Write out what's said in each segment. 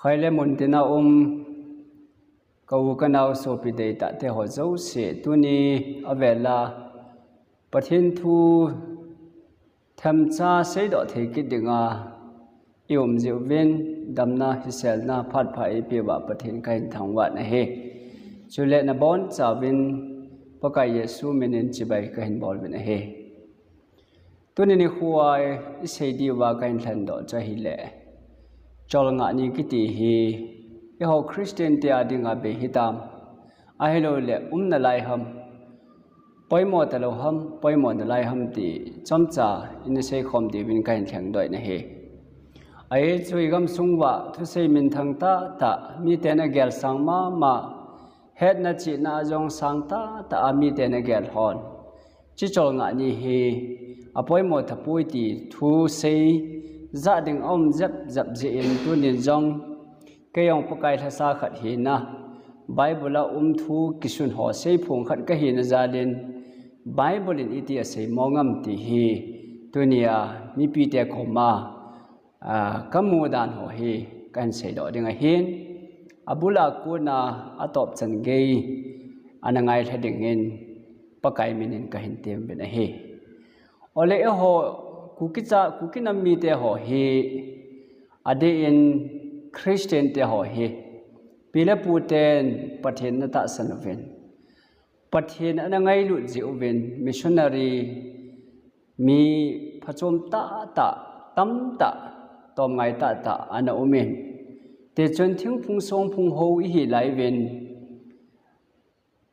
khai le mun tina câu cái nào số bị đầy tạ thế họ dấu sẽ tu ni ở về là bắt hiện thu tham gia xây đọ thế cái đường yểm diệu viên đam na hisel na phát phải bị bà bắt hiện cái thằng vợ này he cho nên là bốn giáo viên bác cái Giêsu mình chỉ bài cái hình bol bên này he tu ni khuai xây đi vào cái thần đó cho hi lệ cho ngã ni cái gì hi cái họ Christian tia đi ngã bị hitam ai lo lệ na lai ham bói mò ta lo ham bói mò na lai ham thì chăm cha in say khom thì bên cái thằng đôi này he ai chui gam sung wa thu say min thang ta mi te na gel sang ma het na chi na jong sang ta mi te na gel hon chi chol ngã ni hi bói mò ta pui thì thu say gia đình ông dập diện tu niệm dòng cái ông bác cái thasa khát hiền na Bible là thu kisun họ xây phùng khát cái hiền gia đình Bible in itia xây mong ngam ti hi tu nia mi pi te koma kamu dan ho hi kan xây đó dengan hiền abula kuna atop chan gei anangai thadingin bác cái minin ka hin tem ben hi ole ho kukinam mi te ho hi ade in Christian te ho hi pila puten pathen na ta sanoven pathen ana ngai lu jiuven missionary mi phachom ta tam ta tom ngai ta ana umen te chon thing phung song phung ho hi lai ven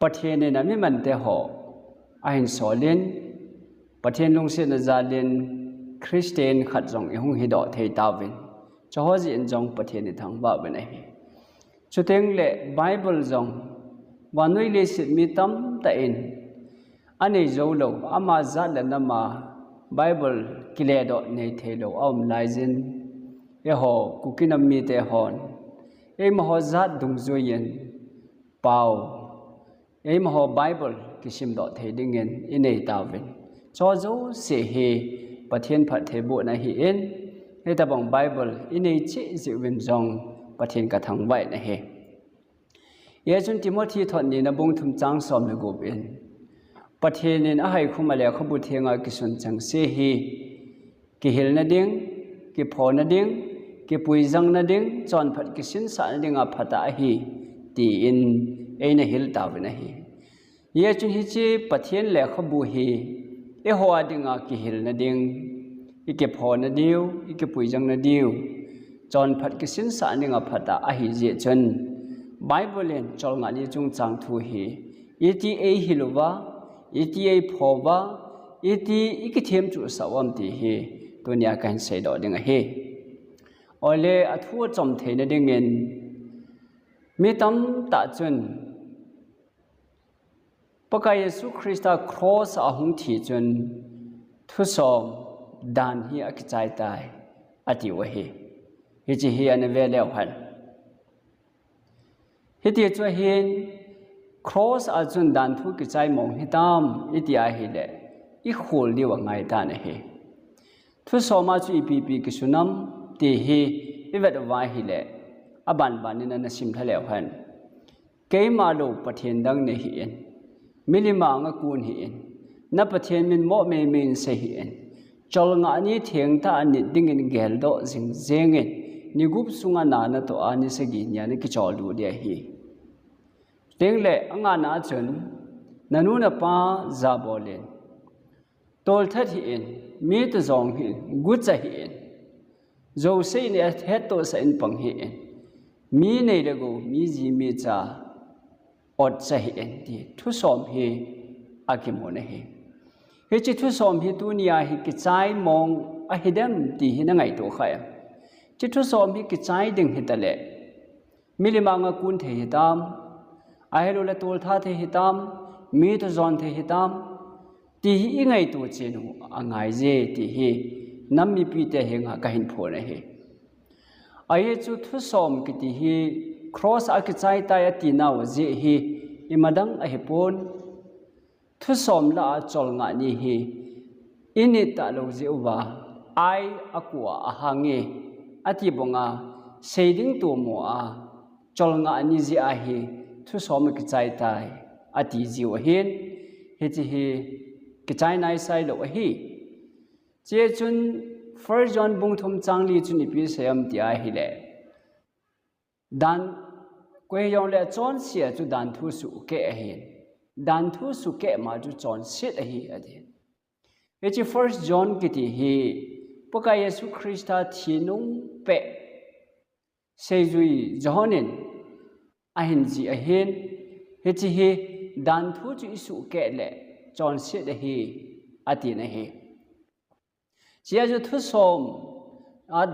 pathen na mi man te ho ain solen pathen lung se na zalen Christian khát rong ihung hi đọ thầy tao vin cho họ diện rong pathen ni thang ba bên này cho tiếng lệ Bible rong và nuôi lệ sự mi tâm ta in anh ấy dấu lâu ama zat là năm mà Bible kile đọ này thầy lâu ông lại zin e họ kukinam mi te hon em họ zat dung zuyen pau em họ Bible kisim đọ thầy đinh in này tao vin cho dấu sẽ he pathen phat the bo na hi en eta bang Bible inei che ji win jong pathen ka thang vai na he ye chun Timothy thon ni na bung thum chang som le go ben pathen in a hai khuma le khabu thenga kisun chang se hi ki hil na ding ki pho na ding ki pui jang na ding chon phat ki sin sa na ding a phata hi ti in eina hil ta na hi ye chun hi che pathen le khabu hi e hoa dinga ki hil na ding ike pho na diu ike pui jang na diu chon phat ki sin sa ninga phata a hi je chen Bible en chol nga ni chung chang thu hi eta hiluwa eta phowa eti ike them chu sawam ti hi dunya kan sei do dinga he ole athu chom the na dingen mi tam ta chun Paka Yesu Christa cross ahung thi chun thusom dan hi akichai tai ati wa hi chi hi an ve le hal hi ti chu hin cross a chun dan thu ki chai mong hitam iti a hi le I khol li wa ngai ta ne hi thusoma chu ipp ki sunam ti hi iwet wa hi le aban banin na sim thale han keima lo pathen dang ne hi en milima nga kun hi en na pathen min mo me min se hi en chol nga ni theng ta ani ding in gel do jing zeng en ni gup sunga na na to ani se gi nya ni ki chol du dia hi teng le anga na chun nanu na pa za bolen tol that hi en mi to zong hi gut cha hi en zo se ne het to sa in pang hi en mi nei le go mi ji mi cha ot cha hi en ti thu som hi akimone hi he chi thu som hi tu nia hi ki chai mong a hidam ti hi na ngai to khaya chi thu som hi ki chai ding hi tale milima nga kun the hi tam a helo le tol tha the hi tam mi to zon the hi tam ti hi ngai to che nu a ngai je ti hi nam mi pi te he nga ka hin pho na hi ai chu thu som ki ti hi cross a ki chai ta ya ti na wa je hi imadang a hi pon thu som la chol nga ni hi inita lo je wa ai akwa a hange ati bonga shading to mo chol nga ni ji a hi thu som ki chai tai ati ji wa hin he chi hi ki chai nai sai lo hi che chun First John bung thum changli chun ipi sayam ti a hi le dan kwe yong le chon sia chu dan thu su ke a hi dan thu su ke ma chu chon sit a hi adi he chi First John ki ti hi poka Yesu Christa thinung pe sejui johonin ahin ji a hin he chi hi dan thu chu isu ke le chon sit a hi ati na hi chia cho thu som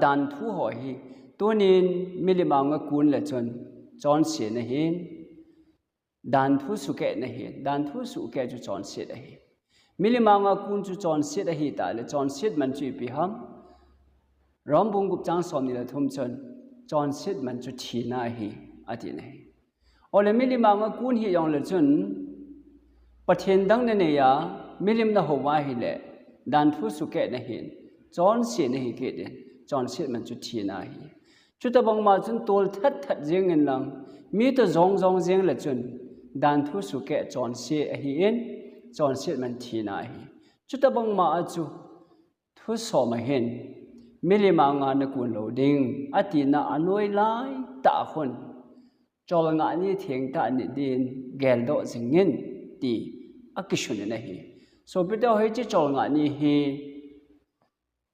dan thu ho hi tunin milimang nga kun la chon chon se na hin dan thu su ke na hi dan thu su ke chu chon se da hi milimang nga kun chu chon se da hi ta le chon sit man chu pi ham rom bung gup chang som ni la thum chon sit man chu thi na hi ati na hi ole milimang nga kun hi yong la chun pathen dang ne ya milim na ho wa hi le dan thu su ke na hin chon se na hi ke den chon sit man chu thi na hi chu ta bang ma chun tol that that jeng in lang mi to zong zong jeng la chun dan thu su ke chon se a hi en chon sit man thi na hi chu ta bang ma chu thu so ma hen milima nga na kun lo ding ati na anoi lai ta khon chol nga ni theng ta ni din gel do jingin ti akishun na hi so bita hoi chi chol nga ni hi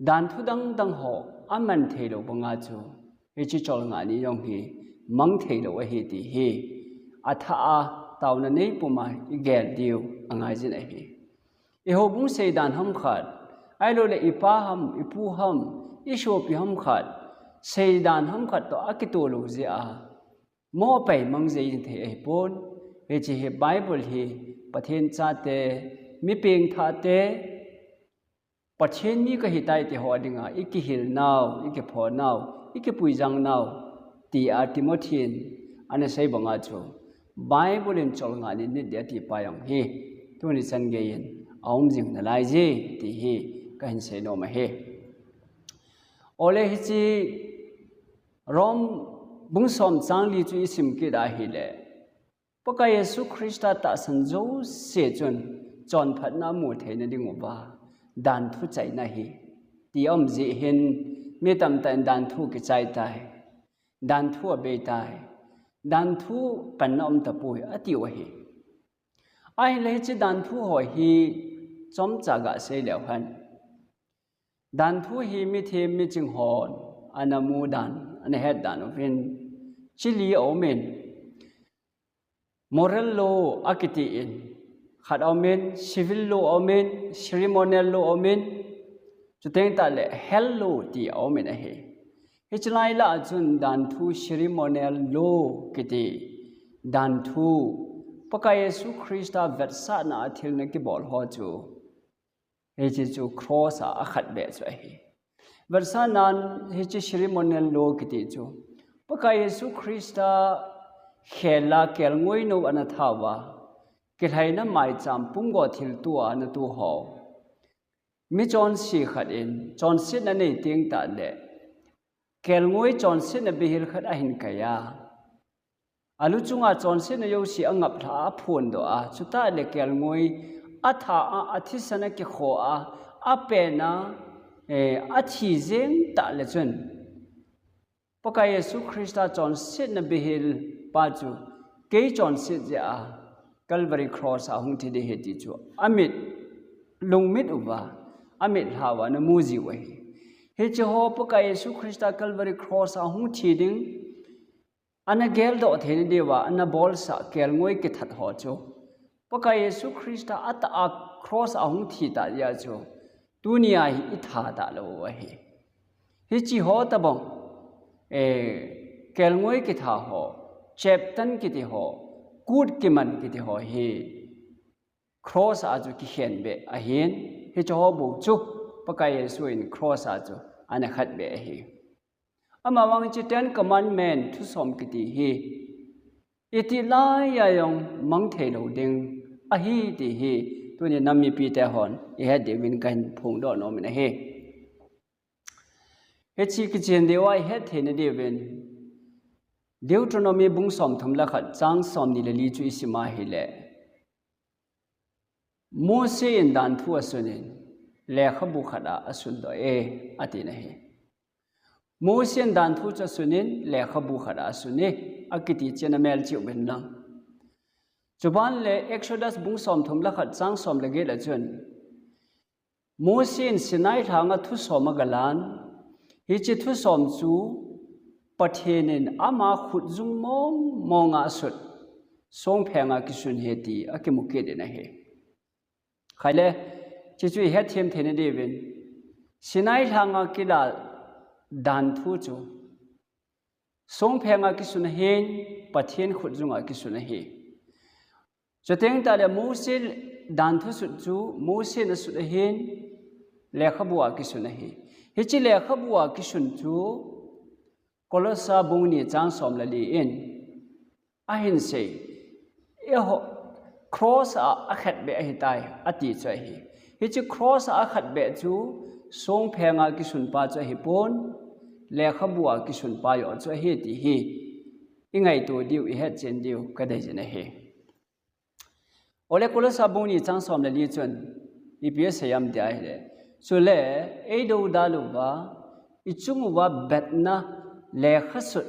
dan thu dang dang ho aman thei lo banga chu he chi chol nga ni yong hi mang thei lo hi ti hi atha a taw na nei puma i gel diu angai jin a hi e ho bung sei dan ham khat ai lo le ipa ham ipu ham i sho pi ham khat sei dan ham khat to akito lo ji a mo pai mang jei the e pon he chi he bible hi pathen cha te mi peng tha te pathen ni ka hitai te ho dinga iki hil now iki pho now iki puijang now ti a timothin ane sei banga chu bible in chol nga ni de ti pa yong hi tu ni san ge yin aum jing na lai ji ti hi ka hin sei no ma he ole hi chi rom bung som chang li chu isim ki da hi le poka Yesu Christa ta san jo se chun chon phat na mu the na ding ba dan thu chai na hi ti om ji hin mi tam tan dan thu ki chai tai dan thu be tai dan thu pan om ta pui ati wa hi ai le chi dan thu ho hi chom cha ga se le han dan thu hi mi the mi ching hon anamu dan ane het dan ovin chili omen moral law akiti in khat omen civil law omen ceremonial law omen chuteng ta le hell law ti omen a he hichlai la chun dan thu ceremonial law kiti dan thu paka Yesu Christa versa na thil na ki bol ho chu he chi chu cross a khat be chu a he versa nan he chi ceremonial law kiti chu paka Yesu Christa khela kel ngoi no ana thawa ke thaina mai cham pum go thil tu an tu ho mi chon si khat in chon sit na nei ting ta le kel ngoi chon sit na bihil khat a hin kaya alu chunga chon sit na yo si angap tha phun do a chuta le kel ngoi a tha a athi sana ke kho a pe na a thi jeng ta le chun poka Yesu Christa chon sit na bihil pa chu ke chon sit ja Calvary cross a hung thi de he ti chu amit lungmit uwa amit hawa na muji wa he che ho poka Yesu Christa Calvary cross a hung thi ding ana gel do the ni dewa ana bol sa kel ngoi ke that ho chu poka Yesu Christa ata a cross a hung thi ta ya chu dunia hi i tha da lo wa he chi ho ta bong kel ngoi ke tha ho cheptan ki ti ho good ki man ki ti ho hi cross a chu ki hen be a hen he cho ho bu chu paka Yesu in cross a chu ana khat be a hi ama wang chi 10 commandment thu som ki ti hi iti la ya yong mang the lo ding a hi ti hi tu ni nami pi te hon i ha de win kan phung do no me na he he chi ki chen de wa he the ne de wen Deuteronomy bung som thum la khat chang som ni le li chu isima hi le Mose in dan thu asunin le khabu khada asun do ati na hi Mose in dan thu asunin le khabu khada asuni akiti chenamel chi ben lang chuban le Exodus bung som thum la khat chang som le ge la chun Mose in Sinai thanga thu som galan hi chi thu som chu Pathenin ama khut zung monga sut song phenga kisun heti akimuke de na he khale chichu he them thene devin Sinai thanga kila dan thu chu song phenga kisun hen pathen khut zunga kisun he choteng ta le Mose dan thu sut chu Mose na sut hen lekhabua kisun he hi chi lekhabua kisun chu Kolosa bungni chang som la li in ahin se eho cross a khat be hi tai ati chai hi chi cross a khat be chu song phenga ki sun pa cha hi pon le khabua ki sun pa yo cha hi ti hi ingai to diu I het chen diu ka dai jena he ole kolosa bungni chang som la li chun EPS yam dai le so le e do da lu ba ichung wa betna lekha sut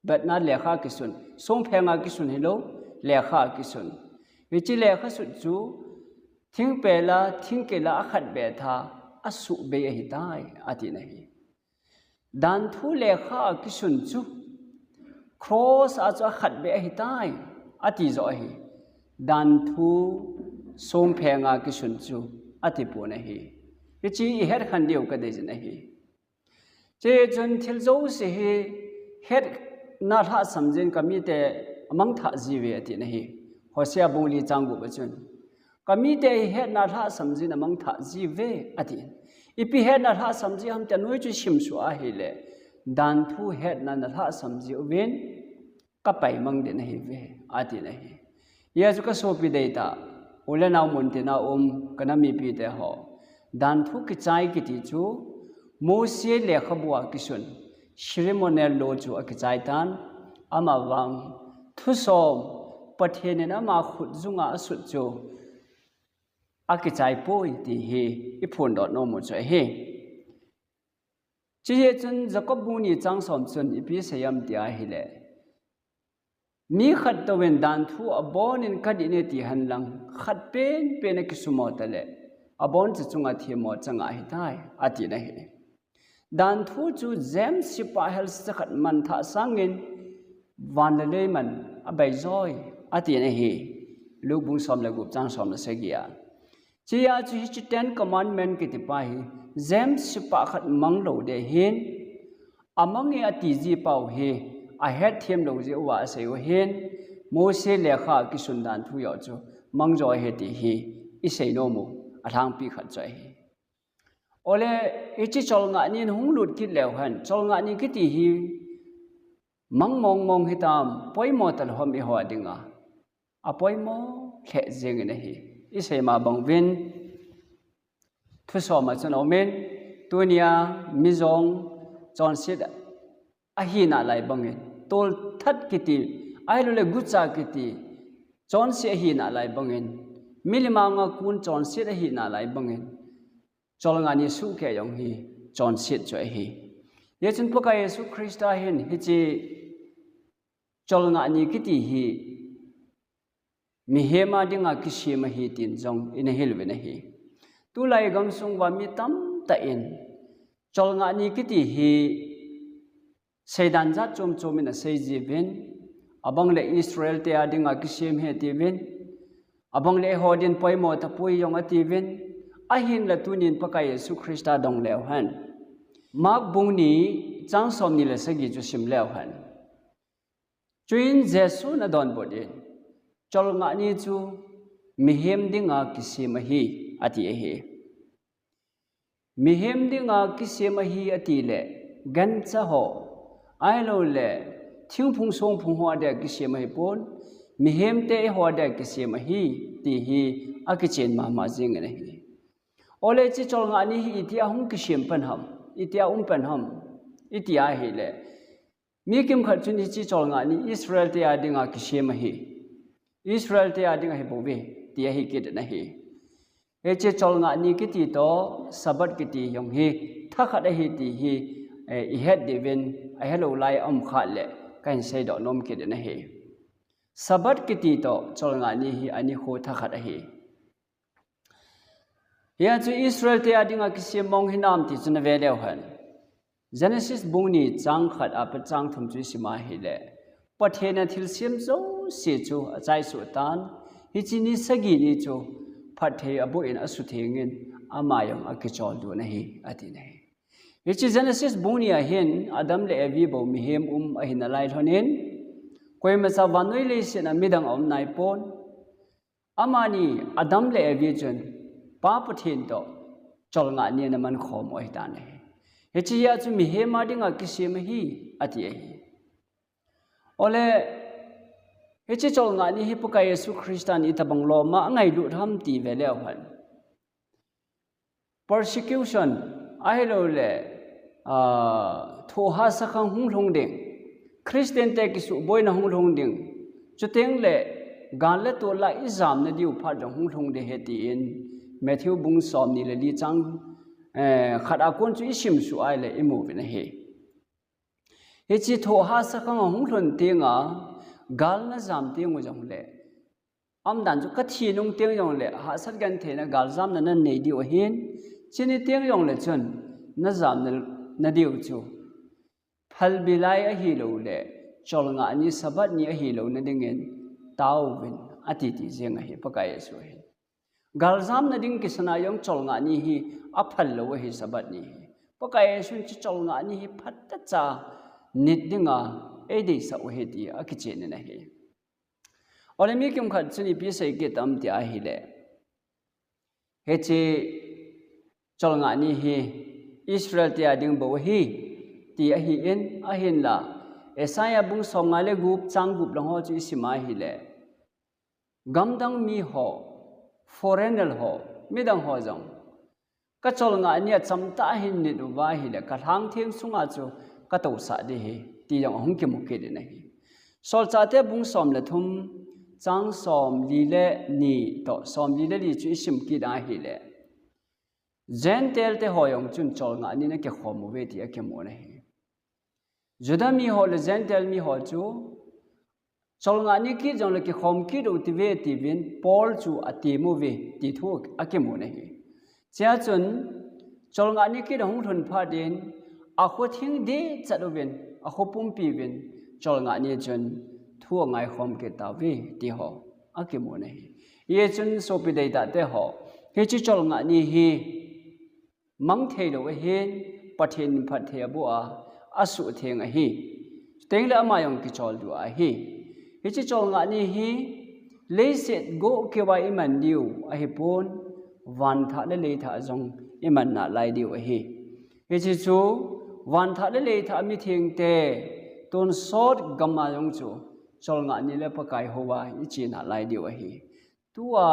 batna lekha kisun song phenga kisun hilo lekha kisun vichi lekha sut chu thing pela thing kela akhat be tha asu be hi tai ati nahi dan thu lekha kisun chu cross a chu khat be hi tai ati zo hi dan thu song phenga kisun chu ati pu nahi vichi I her khan diu ka de nahi che chun thil zo se he het na tha samjin kami te amang tha jiwe ati nahi Hosea bungli changbu bachun kami te het na tha samjin amang tha jiwe ati ipi het na tha samji ham te noi chu sim su a hi le dan thu het na tha samji wen ka pai mang de nahi ve ati nahi ye chu ka so pi de ta ule naw mun te na kanami pi te ho dan thu ki chai ki ti chu Mose le khabua kisun ceremonial lo chu akichaitan ama wang thusom pathenen ama khut zunga asut chu akichai poi ti he iphun dot no mu chu he chi ye chun jacob buni chang som chun ipi sayam ti a hi le mi khat to wen dan thu abon in kadine ti hanlang khat pen kisumo tale abon chu chunga thimo changa hi tai ati na he dan thu chu zem sipa hel sakhat man tha sangin van le man abai joy ati na hi lu bung som la gup chang som la segia chia chu hi 10 commandment ki ti pa hi zem sipa khat mang lo de hin amang e ati ji pau he a het them lo je wa se o hin Mose le kha ki sun dan thu yo chu mang joy he ti hi I sei no mu athang pi khat chai hi ole ichi chol nga ni hung lut kit lew han chol nga ni kiti hi mang mong hitam poimo tal hom I ho dinga a poimo khe jeng ne hi I sei ma bang win thu so ma chon omen tunia mizong chon sit a hi na lai bangin tol that kiti ai lo le gucha kiti chon se hi na lai bangin milima nga kun chon sit a hi na lai bangin Cholnga ni su ke yong hi chon sit choi hi ye chun poka Yesu Krista hin hi chi cholnga ni kiti hi mi hema dinga kishima hi tin jong in hil ve na hi tu lai gam sung wa mi tam ta in cholnga ni kiti hi seidan ja chom in a sei ji ben abang le Israel te adinga kishim he ti ben abang le hodin poimo ta pui yong ati ben ahin la tunin paka Yesu Krista dong lew han mak bung ni chang som ni la sagi chu sim lew han chuin Jesu na don bodin chol nga ni chu mihem dinga kisima hi ati he mihem dinga kisima hi ati le gan cha ho ai lo le thing phung song phung ho de kisima hi pon mihem te ho de kisima hi ti hi akichen ma jing ne hi ole chi chol nga ni hi itia hung ki shem pan ham itia pan ham itia hi le mi kim khat chun chi chol nga ni Israel te adinga kisema hi Israel te adinga hi bobe ti hi kit na hi e che chol nga ni ki ti to sabat ki ti yong hi tha khat hi ti hi I het devin I hello lai khat le kan sei do nom kit na hi sabat ki ti to chol nga ni hi ani kho tha khat hi ya chu Israel te adinga kisem mong hinam ti chun ve le han Genesis bungni chang khat ap chang thum chu sima hi le pathena thil sim zo se chu achai su tan hi chini sagi ni chu phathe abu in asu thengin amayam akichol du na hi ati na hi hi chi Genesis bungni a hin Adam le Evi bo mi hem ahin alai thonin koi ma sa vanoi le sin amidang om nai pon amani Adam le Evi chun pa pathin to chol nga ni na man khom oi ta ne Hechi ya chu mi he ma dinga kisem hi ati hi ole hechi chol nga ni hi puka Yesu Christian itabang lo ma ngai lu tham ti ve le han persecution ai lo le tho ha sa khang hung thong ding Christian te ki su boy na hung thong ding chuteng le gan le to la exam na diu pha dong hung thong de he ti in Matthew bung som ni le li chang khát akon chu isim su ai le imu vin he he chi tho ha sa khang hung thon tinga gal na jam ting jong le am dan chu ka thi nung ting jong le ha sat gan the na gal jam na nei di o hin chini ting jong le chun na jam na diu chu phal bilai a hi lo le chol nga ni sabat ni a hi lo na dingen tau vin ati ti jeng a hi pakai su hin Galzam na ding kisana yung chol nga ni hi aphal lo hi sabat ni hi pakai sun chi chol nga ni hi phatta cha nit dinga e dei sa o he ti akiche ne na hi ole mi kyum khat chuni pi sai ke tam ti a hi le he che chol nga ni hi Israel ti ading bo hi ti a hi in a hin la Esaya bung som nga le gup chang gup long ho chi sima hi le gamdang mi ho foreigner ho midang ho jong ka chol nga ania chamta hin ni du wa hi le ka thang theng sunga chu ka to sa de hi ti jong hong ki mukhe de nahi sol cha te bung som le thum chang som li le ni to som li le li chu sim ki da hi le gentle te ho yong chun chol nga ni na ke khom we ti a ke mo nahi juda mi ho le gentle mi ho chu chol nga ni ki jong le ki khom ki do ti ve ti bin Paul chu ati mu ve ti thu akemu ne hi chia chun chol nga ni ki dong thun pha din a kho thing de chadu ben a kho pum pi ben chol nga ni chun thu ngai khom ke ta ve ti ho akemu ne hi ye chun so pi dei ta te ho he chi chol nga ni hi mang thei lo he pathin phat the bu a asu theng a hi teng le ama yong ki chol du a hi hi chi chol nga ni hi le set go ke wa iman diu a hi pon wan tha le tha jong iman na lai diu a hi hi chi chu wan tha le tha mi thing te ton sot gamma jong chu chol nga ni le pakai ho wa i chi na lai diu a hi tua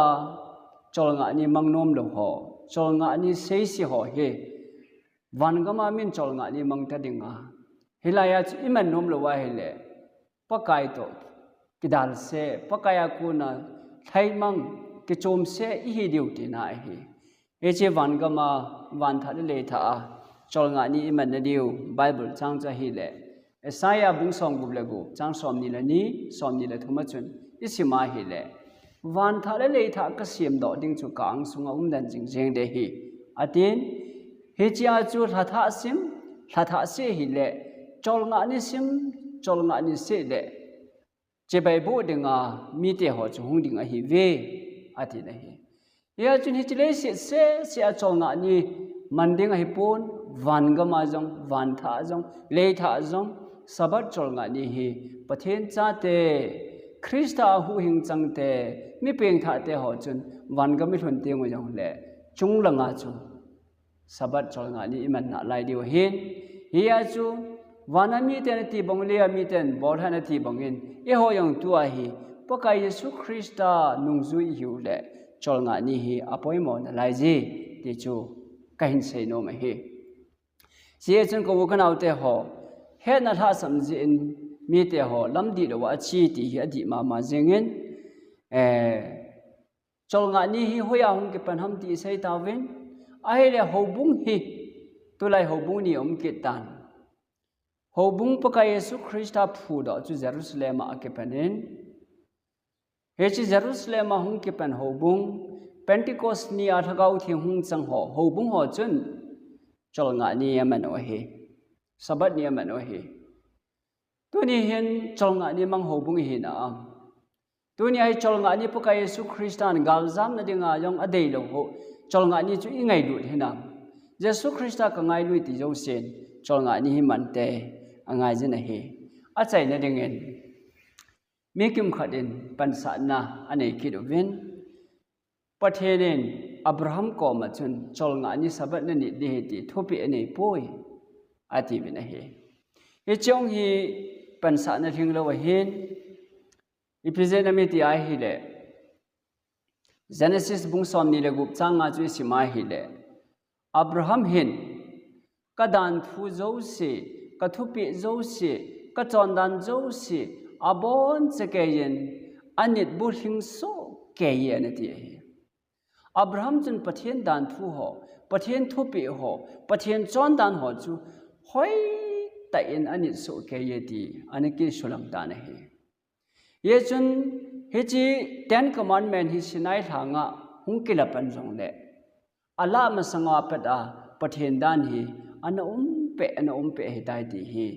chol nga ni mangnom lo ho chol nga ni sei si ho he wan gamma min chol nga ni mang ta dinga hilaya chu iman nom lo wa he le pakai to Kidal se pakaya kuna thaimang ke chom se I hi diu ti na hi e che van gama van tha le tha chol nga ni iman na diu Bible chang cha hi le Esaya bung song gu le gu chang som ni la ni som ni le thuma chun isima hi le van tha le tha ka sim do ding chu kang sunga dan jing jeng de hi atin he chia chu tha tha se hi le chol nga ni sim chol nga ni se le che bai bo dinga mi te ho chu hung dinga hi ve ati na hi ya chun hi chile se a chol nga ni man dinga hi pon van ga ma jong van tha jong le tha jong sabat chol nga ni hi pathen cha te Krista hu hing chang te mi peng tha te ho chun van ga mi thun te ngo jong le chung langa chu sabat chol nga ni iman na lai diu hin hi ya chu Vanami ten ti bong le mi ten bol hana ti bongin e ho yong tua hi pakai Yesu Krista nungzu hiu le chol nga ni hi apoi mo na lai ji ti chu kahin sei no ma hi sie chen ko kan autte ho he na tha samji in mi te ho lam di lo wa chi ti hi adi ma jengin chol nga ni hi hoya hung ke pan ham ti sei tawin ai le hobung hi tulai hobung ni ke tan hobung pa ka Yesu Christa phu do chu Jerusalem a ke panin he chi Jerusalem a hung ke pan hobung Pentecost ni a thagau thi hung chang ho hobung ho chun chol nga ni man o he sabat ni man o he tu ni hin chol nga ni mang hobung hi na tu ni ai chol nga ni pa ka Yesu Christan gal zam na dinga yong adei lo ho chol nga ni chu ingai lut hinam Yesu Christa ka ngai lui ti jo sen chol nga ni man te angai jin a he a chai na dingen mekim khadin pan sa na anei kidovin pathenen Abraham ko ma chun chol nga ni sabat na ni de ti thopi anei poi ati bin a he chong hi pan sa na thing lo hin Epigenami ti ai hi le Genesis bung som ni le gup chang nga chu sima hi le Abraham hin ka dan thu zo si ka thupi zo si ka chon dan zo si abon che ke yen anit bu hing so ke yen ti Abraham chun pathian dan thu ho pathian thupi ho pathian chon dan ho chu hoi ta in anit so ke ye ti aniki sulam ta na he ye chun he chi 10 commandment hi sinai thanga hungkila pan jong le ala ma sanga pata pathian dan hi ana pe he dai ti hi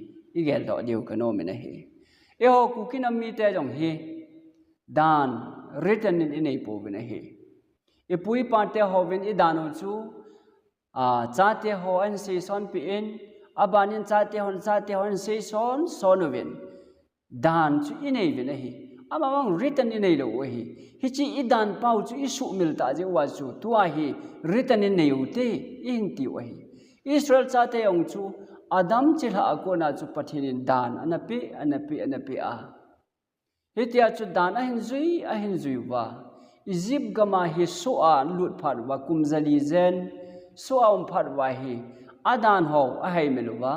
igel do diu kano me na hi e ho ku kinam mi te jong hi dan written in nei po be na hi e pui pa te ho ven i dano chu cha te ho an se son pi in abanin cha te hon se son sonovin dan chu inei ve na hi amamang written inei lo hi chi idan pau chu isu milta je wa chu tua hi written in nei ute in ti wa hi Israel cha te ong chu Adam chila akona chu pathin dan anapi a hitia chu dan a hin zui wa Egypt gama hi soa lut phat wa kumzali zen soa phat wa hi adan ho a hai meluwa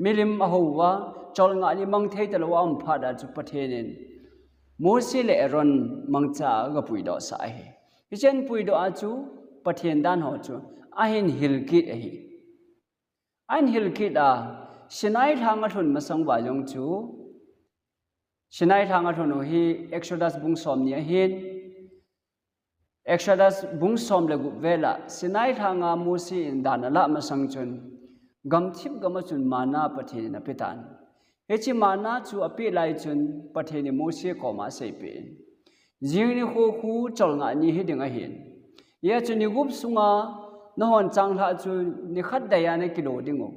milim a ho wa chol nga ni mang thei talo am phada chu pathenin Mose le Aaron mangcha ga pui do sa hi hichen pui do a chu pathen dan ho chu a hin hilkit a hi an hilkit a Sinai thanga thun masang ba jong chu Sinai thanga thun hi Exodus bung som ni a hin Exodus bung som le gu vela Sinai thanga Mose in dan la masang chun gamthip gama chun mana pathin na pitan hechi mana chu api lai chun patheni Mose ko ma sei pe jingni kho khu chol nga ni hi dinga hin ye chu ni gup sunga no hon chang la chu ni khat daya ne kilo dingo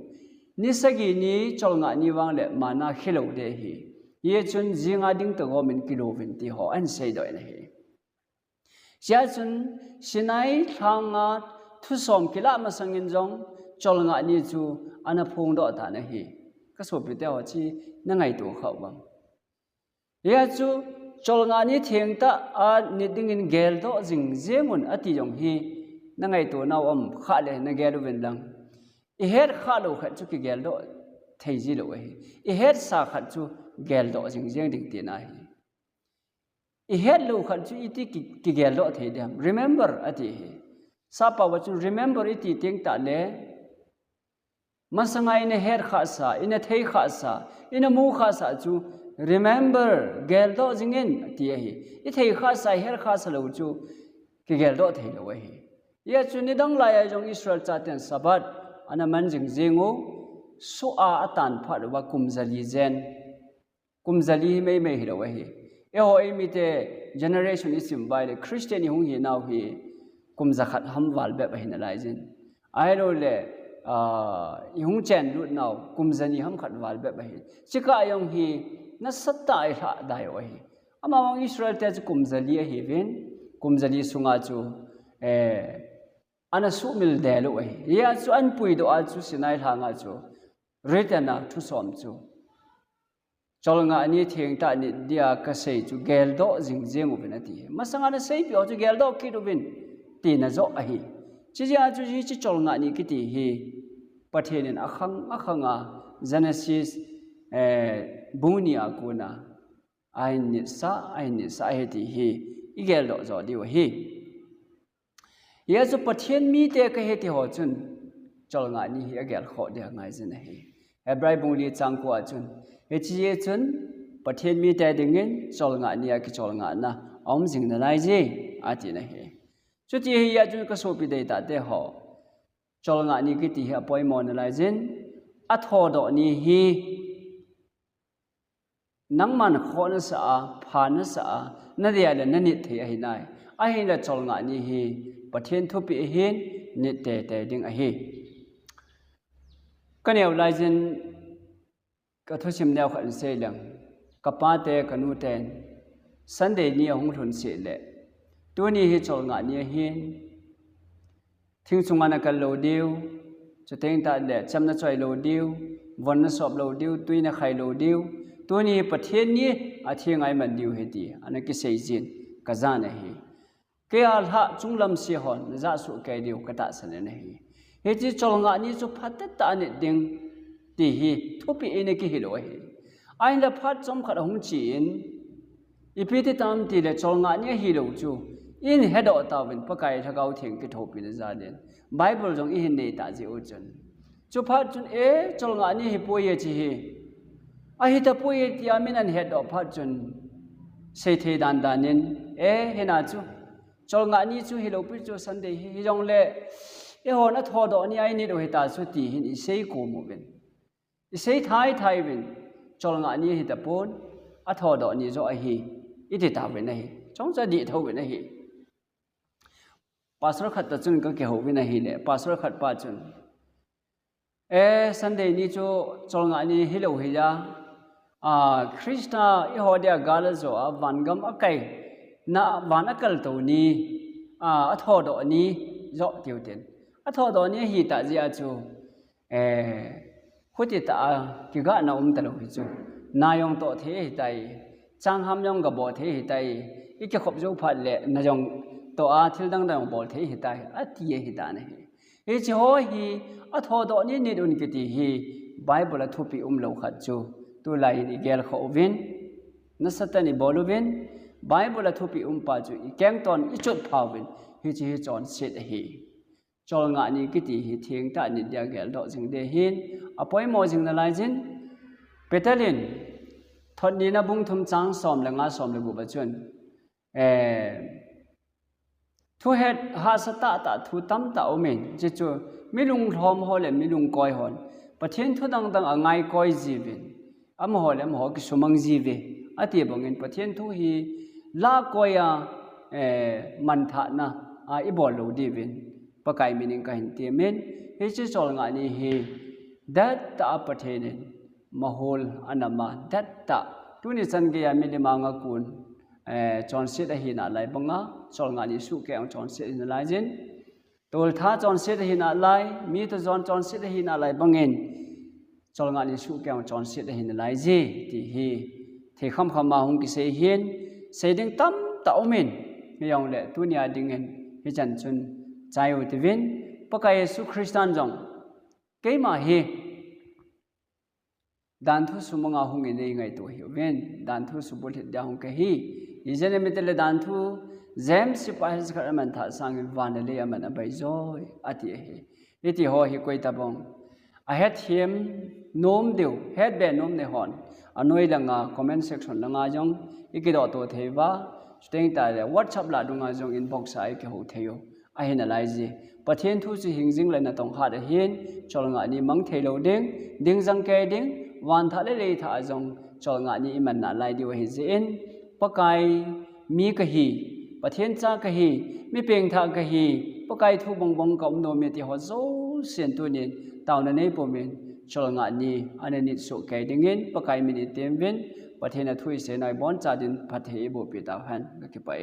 ni sagi ni chol nga ni wang le mana khilo de hi ye chun jinga ding to go min kilo vin ti ho an sei doi na hi sia chun Sinai thanga thu som kila ma sangin jong chol nga ni chu ana phung do ta na hi ka so pi te ho chi na ngai tu khau bang ya chu chol nga ni theng ta a ni ding in gel do jing jemun ati jong hi na ngai tu na om kha le na gel wen lang I her kha lo khat chu ki gel do thei ji lo hi I her sa khat chu gel do jing jeng ding ti na hi I her lo khat chu iti ki gel do thei dem remember ati hi sa pa wa chu remember iti teng ta le Masanga ina her khasa ina thei khasa ina mu khasa chu remember gel do jingen ti hi I thei khasa her khasa lo chu ki gel do thei lo hi ye chu ni dang lai jong Israel cha ten sabat ana man jing jingo so a atan phat wa kumzali zen kumzali mei hi lo hi e ho mi te generation isim bai le Christian hung hi now hi kumza khat ham wal be ba hin lai jin ai lo le yung chen lut now kumzani ham khat wal be bahi chika yong hi na satta ai tha dai o hi amawang Israel te chu kumzali hi ven kumzali sunga chu ana su mil de lo hi ya chu an pui do a chu Sinai thanga chu retana thu som chu chol nga ani theng ta ni dia ka sei chu gel do jing jeng u benati masanga na sei pyo chu gel do ki do bin ti na zo a hi chi ja chu chi chol nga ni ki ti hi pathenin akhanga Genesis buni akuna ai ni sa he ti hi igel do zo diwa hi yesu pathian mi te ka he ti ho chun chol nga ni hi agel kho de ngai zin hi hebrai bungli chang ko chun he chi ye chun pathian mi te dingin chol nga ni a ki chol nga na om jing na lai ji a ti na hi chu ti hi ya chun ka so pi de ta te ho chol nga ni ki ti hi apoi mon na lai jin a tho do ni hi nang man kho na sa pha na sa na dia le na ni the hi nai a hi la chol nga ni hi pathian thu pi hin ni te te ding a hi ka neu lai jin ka thu sim neu khan se lang ka pa te ka nu ten sunday ni hong thun se le tu ni hi chol nga ni hin thing sunga na ka lo diu chu teng ta le cham na choi lo diu von na sop lo diu tui na khai lo diu tu ni pathian ni a thiang ai man diu he ti ana ki sei jin ka za na hi ke al ha chunglam si hon za su ke diu ka ta san na hi he chi chol nga ni chu phat ta ni ding ti hi thu pi ene ki hi lo hi ai la phat chom khat hong chi in ipi ti tam ti le chol nga ni hi lo chu in head o ta win pakai thagau thing ki thopi na za den bible jong i hin nei ta ji o chun chu phat chun chol nga ni hi po ye chi hi a hi ta po ye ti amin an head o phat chun sei the dan danin hena chu chol nga ni chu hi lo pi chu sunday hi jong le hon a tho do ni ai ni do hi ta chu ti hin i sei ko mo ben i sei thai win chol nga ni hi ta pon a tho do ni zo a hi i ti ta wen na hi chong cha di tho wen na hi pastor khat ta chun ka ke ho wen na hi le pastor khat pa chun sunday ni chu chol nga ni hi lo hi ya krishna i ho dia gal zo a van gam a kai na van akal to ni a tho do ni zo tiu ten a tho do ni hi ta ji a chu khuti ta ki ga na ta lo hi chu na yong to the hi tai chang ham yong ga bo the hi tai i ke khop zo phat le na jong to a thil dang dang bol the hi tai a ti ye hi ta ne hi chi ho hi a tho do ni ni dun ki ti hi bible a thu pi lo khat chu tu lai ni gel kho vin na satani boluvin bible a thu pi pa chu i keng ton i chut phawin hi chi hi chon set hi chol nga ni ki ti hi thieng ta ni dia gel do jing de hin apoi mo jing na lai jin petalin thon ni na bung thum chang som la nga som le bu ba chun thu het ha sata ta thu tam ta omen chi chu milung thom ho le milung koi hon pathian thu dang dang angai koi ji bin am ho le am ho ki sumang ji ve ati bongin pathian thu hi la koya man tha na i bol lo di bin pakai meaning ka hin ti men he chi chol nga ni hi that ta pathian mahol anama that ta tu ni san ge ya mi le ma nga kun chon sit a hi na lai banga chol nga ni su ke ang chon sit in lai jin tol tha chon sit hi na lai mi to chon sit hi na lai bangin chol nga ni su ke ang chon sit hi na lai ji ti hi the kham ma hung ki se hian se ding tam ta omen mi yong le tu nia ding en hi chan chun chai u ti vin pakai su christian jong ke ma hi dan thu su manga hung in nei ngai to hi ven dan thu su bol da hung ke hi izene mitele dan thu zem si pa his khar man tha sang van le aman bai zoi ati hi iti ho hi koi ta bong a het him nom deu het be nom ne hon anoi langa comment section langa jong ikido to theiwa steng ta le whatsapp la dunga jong inbox ai ke ho theyo a hin alai ji pathian thu chi hingjing le na tong ha de hin chol nga ni mang theilo ding jang ke ding wan tha le tha jong chol nga ni iman na lai di wa hi zin pakai mi ka hi pathian cha ka hi mi peng tha ka hi pakai thu bong bong kom no me ti ho zo sen tu ni taw na nei po men chol nga ni ane ni su ke dingin pakai mi ni tem vin pathian a thui se nai bon cha din phathe bo pi ta han ka ki pai